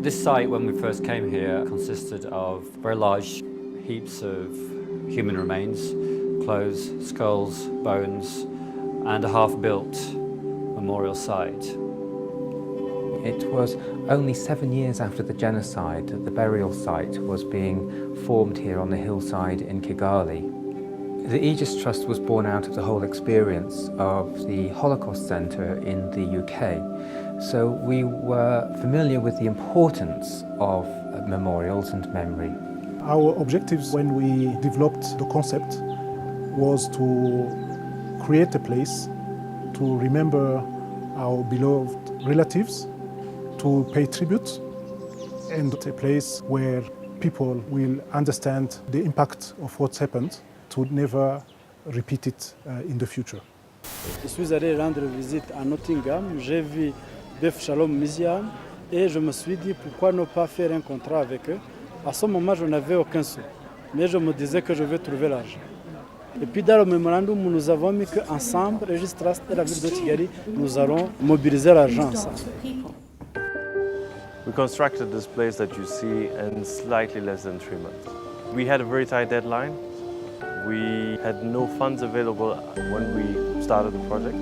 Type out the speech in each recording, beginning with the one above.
This site, when we first came here, consisted of very large heaps of human remains, clothes, skulls, bones, and a half-built memorial site. It was only 7 years after the genocide that the burial site was being formed here on the hillside in Kigali. The Aegis Trust was born out of the whole experience of the Holocaust Centre in the UK. So we were familiar with the importance of memorials and memory. Our objectives when we developed the concept was to create a place to remember our beloved relatives, to pay tribute, and a place where people will understand the impact of what's happened to never repeat it in the future. Je suis allé rendre visite à Nottingham, j'ai vu Beth Shalom Museum et je me suis dit pourquoi ne pas faire un contrat avec eux. À ce moment, je n'avais aucun sou, mais je me disais que je vais trouver l'argent. Et puis dans le mémorandum, nous avons mis qu'ensemble, Aegis Trust et la ville de Kigali, nous allons mobiliser l'argent ensemble. We constructed this place that you see in slightly less than 3 months. We had a very tight deadline. We had no funds available when we started the project.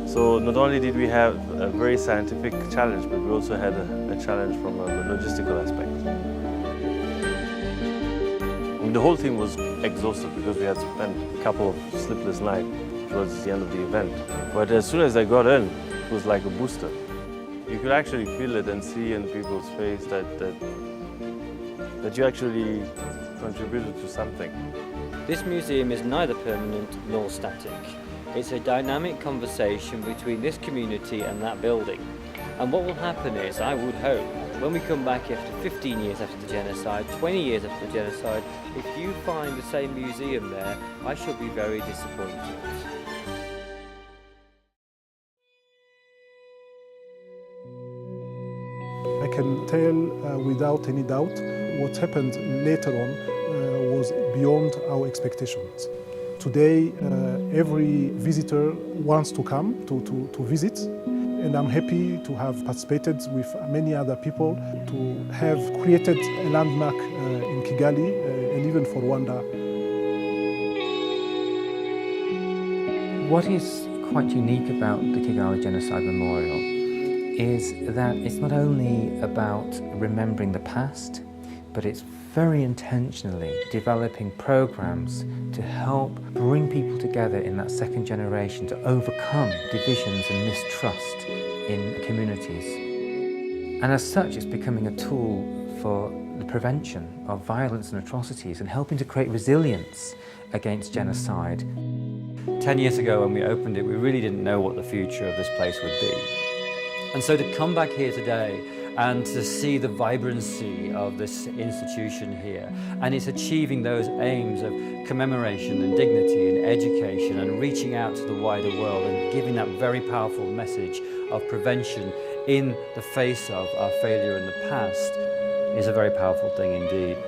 So not only did we have a very scientific challenge, but we also had a challenge from a logistical aspect. And the whole team was exhausted because we had spent a couple of sleepless nights towards the end of the event. But as soon as I got in, it was like a booster. You could actually feel it and see in people's face that you actually contributed to something. This museum is neither permanent nor static. It's a dynamic conversation between this community and that building. And what will happen is, I would hope, when we come back after 15 years after the genocide, 20 years after the genocide, if you find the same museum there, I shall be very disappointed. I can tell without any doubt what happened later on was beyond our expectations. Today, every visitor wants to come to visit, and I'm happy to have participated with many other people to have created a landmark in Kigali and even for Rwanda. What is quite unique about the Kigali Genocide Memorial is that it's not only about remembering the past, but it's very intentionally developing programs to help bring people together in that second generation to overcome divisions and mistrust in communities. And as such, it's becoming a tool for the prevention of violence and atrocities and helping to create resilience against genocide. 10 years ago when we opened it, we really didn't know what the future of this place would be. And so to come back here today and to see the vibrancy of this institution here, and it's achieving those aims of commemoration and dignity and education and reaching out to the wider world and giving that very powerful message of prevention in the face of our failure in the past is a very powerful thing indeed.